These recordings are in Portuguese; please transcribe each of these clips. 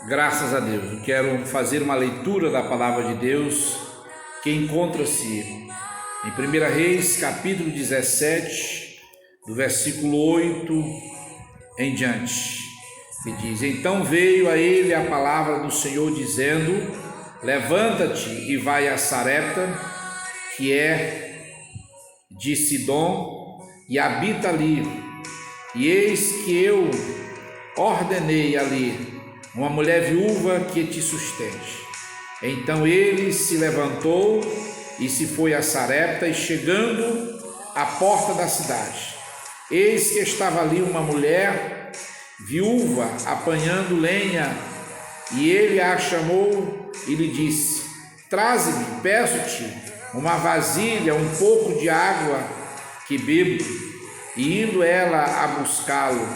Graças a Deus. Eu quero fazer uma leitura da palavra de Deus que encontra-se em 1 Reis, capítulo 17, do versículo 8 em diante, que diz: Então veio a ele a palavra do Senhor dizendo: Levanta-te e vai a Sarepta, que é de Sidom, e habita ali. E eis que eu ordenei ali uma mulher viúva que te sustente. Então ele se levantou e se foi a Sarepta, e chegando à porta da cidade, eis que estava ali uma mulher viúva apanhando lenha, e ele a chamou e lhe disse: Traze-me, peço-te, uma vasilha, um pouco de água que bebo. E indo ela a buscá-lo,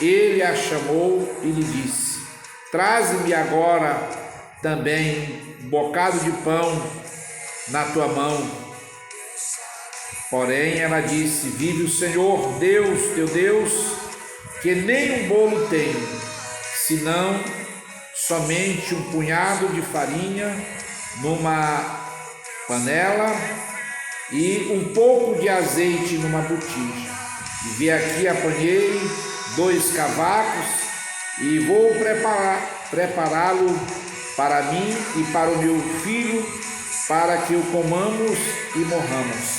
ele a chamou e lhe disse: Traze-me agora também um bocado de pão na tua mão. Porém ela disse: Vive o Senhor Deus, teu Deus, que nem um bolo tenho, senão somente um punhado de farinha numa panela e um pouco de azeite numa botija. E vi aqui, apanhei 2 cavacos e vou prepará-lo para mim e para o meu filho, para que o comamos e morramos.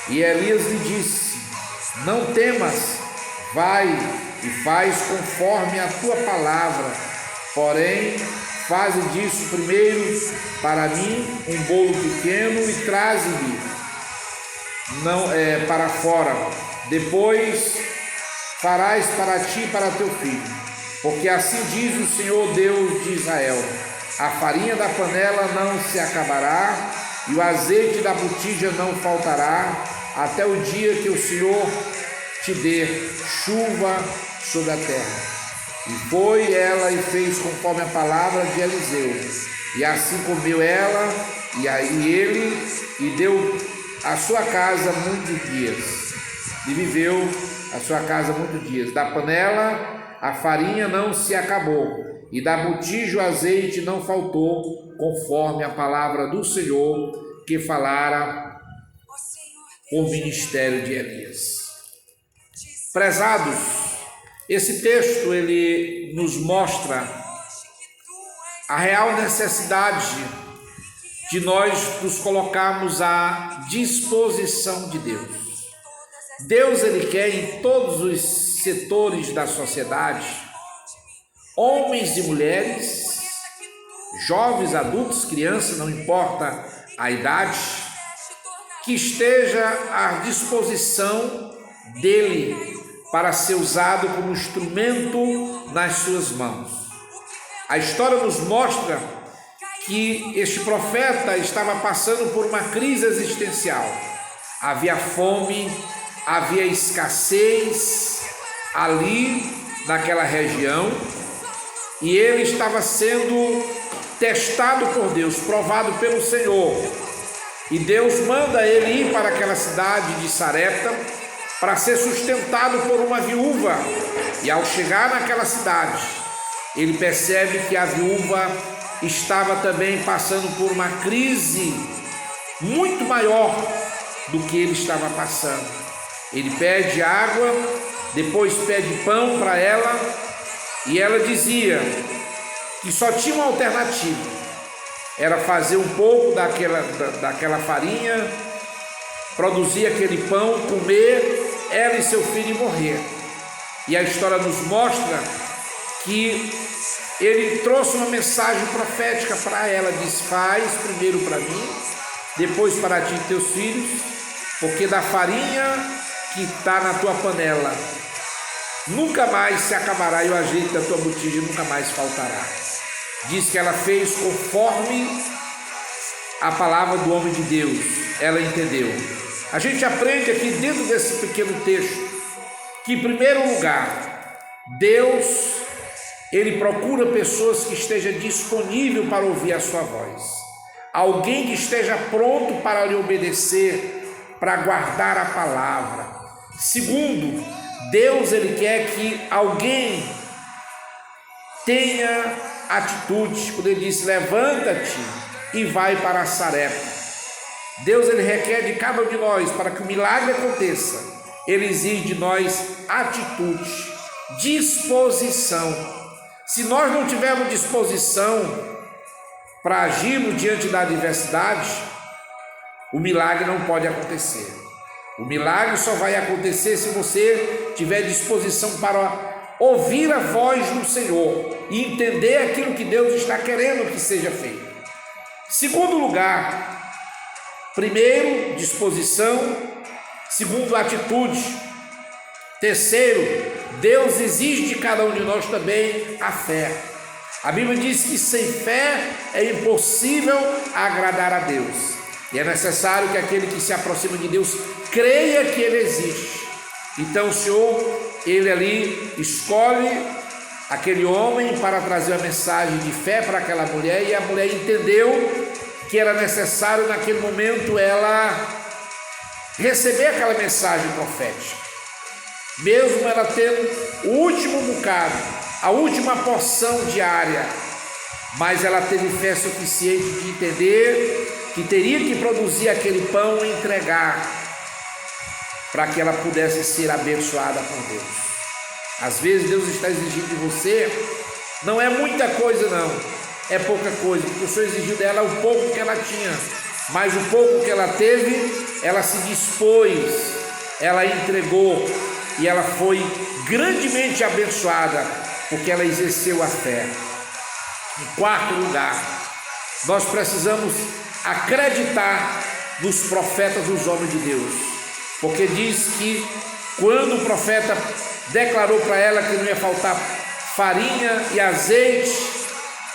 E Elias lhe disse: Não temas, vai e faz conforme a tua palavra, porém faze disso primeiro para mim um bolo pequeno e traze-me para fora. Depois farás para ti e para teu filho, porque assim diz o Senhor Deus de Israel: a farinha da panela não se acabará e o azeite da botija não faltará, até o dia que o Senhor te dê chuva sobre a terra. E foi ela e fez conforme a palavra de Eliseu, e assim comeu ela e ele, e deu a sua casa muitos dias, e viveu a sua casa muitos dias. Da panela a farinha não se acabou, e da botija o azeite não faltou, conforme a palavra do Senhor que falara por ministério de Elias. Prezados, esse texto ele nos mostra a real necessidade de nós nos colocarmos à disposição de Deus. Deus ele quer em todos os setores da sociedade, homens e mulheres, jovens, adultos, crianças, não importa a idade, que esteja à disposição dele para ser usado como instrumento nas suas mãos. A história nos mostra que este profeta estava passando por uma crise existencial. Havia fome, havia escassez ali naquela região, e ele estava sendo testado por Deus, provado pelo Senhor. E Deus manda ele ir para aquela cidade de Sarepta para ser sustentado por uma viúva. E ao chegar naquela cidade, ele percebe que a viúva estava também passando por uma crise muito maior do que ele estava passando. Ele pede água, depois pede pão para ela, e ela dizia que só tinha uma alternativa: era fazer um pouco daquela farinha, produzir aquele pão, comer, ela e seu filho, e morrer. E a história nos mostra que ele trouxe uma mensagem profética para ela, diz: faz primeiro para mim, depois para ti e teus filhos, porque da farinha que está na tua panela nunca mais se acabará, e o azeite da tua botija nunca mais faltará. Diz que ela fez conforme a palavra do homem de Deus, ela entendeu. A gente aprende aqui dentro desse pequeno texto que, em primeiro lugar, Deus ele procura pessoas que estejam disponíveis para ouvir a sua voz, alguém que esteja pronto para lhe obedecer, para guardar a palavra. Segundo, Deus ele quer que alguém tenha atitude. Quando ele disse: levanta-te e vai para Sarepta. Deus, ele requer de cada um de nós, para que o milagre aconteça, ele exige de nós atitude, disposição. Se nós não tivermos disposição para agirmos diante da adversidade, o milagre não pode acontecer. O milagre só vai acontecer se você tiver disposição para ouvir a voz do Senhor e entender aquilo que Deus está querendo que seja feito. Segundo lugar, primeiro, disposição. Segundo, atitude. Terceiro, Deus exige de cada um de nós também a fé. A Bíblia diz que sem fé é impossível agradar a Deus. E é necessário que aquele que se aproxima de Deus creia que Ele existe. Então o Senhor, Ele ali escolhe aquele homem para trazer a mensagem de fé para aquela mulher, e a mulher entendeu que era necessário naquele momento ela receber aquela mensagem profética, mesmo ela tendo o último bocado, a última porção diária, mas ela teve fé suficiente de entender que teria que produzir aquele pão e entregar para que ela pudesse ser abençoada por Deus. Às vezes Deus está exigindo de você, não é muita coisa não, é pouca coisa, porque o Senhor exigiu dela o pouco que ela tinha, mas o pouco que ela teve, ela se dispôs, ela entregou, e ela foi grandemente abençoada, porque ela exerceu a fé. Em quarto lugar, nós precisamos acreditar nos profetas, dos homens de Deus, porque diz que quando o profeta declarou para ela que não ia faltar farinha e azeite,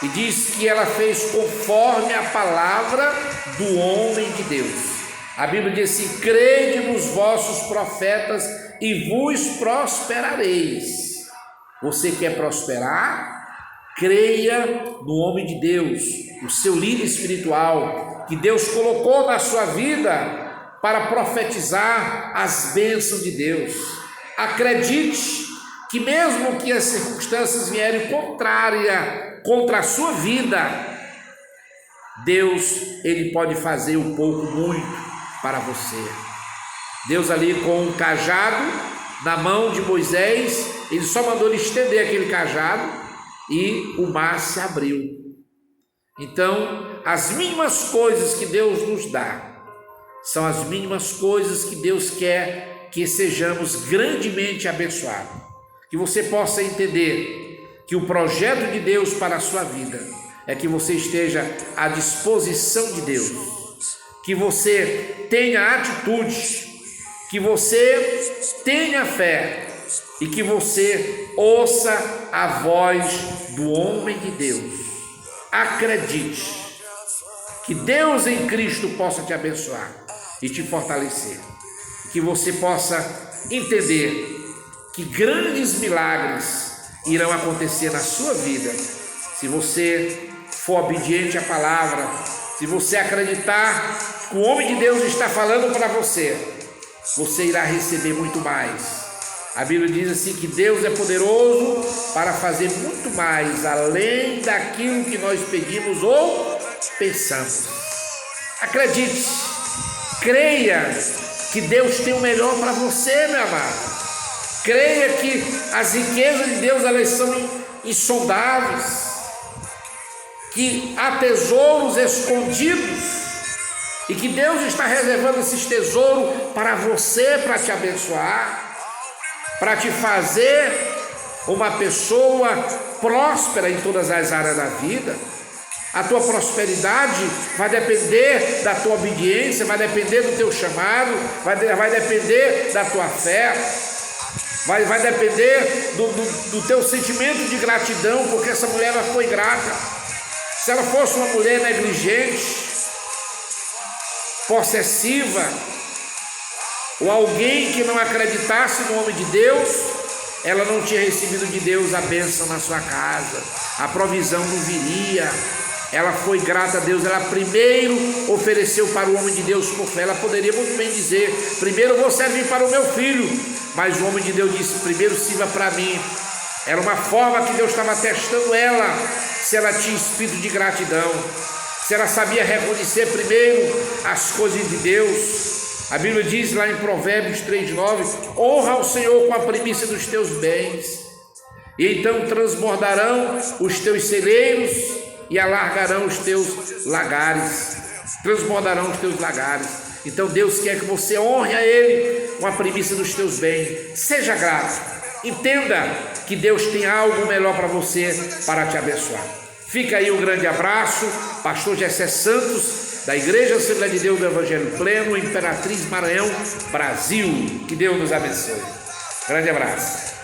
e diz que ela fez conforme a palavra do homem de Deus. A Bíblia diz assim: crede nos vossos profetas e vos prosperareis. Você quer prosperar? Creia no homem de Deus, o seu líder espiritual, que Deus colocou na sua vida para profetizar as bênçãos de Deus. Acredite que mesmo que as circunstâncias vierem contra a sua vida, Deus, ele pode fazer um pouco, muito para você. Deus ali com um cajado na mão de Moisés, ele só mandou ele estender aquele cajado e o mar se abriu. Então, as mínimas coisas que Deus nos dá são as mínimas coisas que Deus quer que sejamos grandemente abençoados. Que você possa entender que o projeto de Deus para a sua vida é que você esteja à disposição de Deus, que você tenha atitude, que você tenha fé e que você ouça a voz do homem de Deus. Acredite que Deus em Cristo possa te abençoar e te fortalecer, que você possa entender que grandes milagres irão acontecer na sua vida, se você for obediente à palavra, se você acreditar que o homem de Deus está falando para você, você irá receber muito mais. A Bíblia diz assim que Deus é poderoso para fazer muito mais, além daquilo que nós pedimos ou pensamos. Acredite, creia que Deus tem o melhor para você, meu amado. Creia que as riquezas de Deus, elas são insondáveis, que há tesouros escondidos e que Deus está reservando esses tesouros para você, para te abençoar, para te fazer uma pessoa próspera em todas as áreas da vida. A tua prosperidade vai depender da tua obediência, vai depender do teu chamado, vai depender da tua fé, vai depender do teu sentimento de gratidão, porque essa mulher ela foi grata. Se ela fosse uma mulher negligente, possessiva, ou alguém que não acreditasse no homem de Deus, ela não tinha recebido de Deus a bênção na sua casa, a provisão não viria. Ela foi grata a Deus, ela primeiro ofereceu para o homem de Deus por fé. Ela poderia muito bem dizer: primeiro eu vou servir para o meu filho, mas o homem de Deus disse: primeiro sirva para mim. Era uma forma que Deus estava testando ela, se ela tinha espírito de gratidão, se ela sabia reconhecer primeiro as coisas de Deus. A Bíblia diz lá em Provérbios 3:9: honra o Senhor com a primícia dos teus bens, e então transbordarão os teus celeiros e alargarão os teus lagares. Transbordarão os teus lagares. Então Deus quer que você honre a Ele com a primícia dos teus bens. Seja grato. Entenda que Deus tem algo melhor para você, para te abençoar. Fica aí um grande abraço. Pastor Gessé Santos, da Igreja Assembleia de Deus do Evangelho Pleno, Imperatriz Maranhão, Brasil. Que Deus nos abençoe. Grande abraço.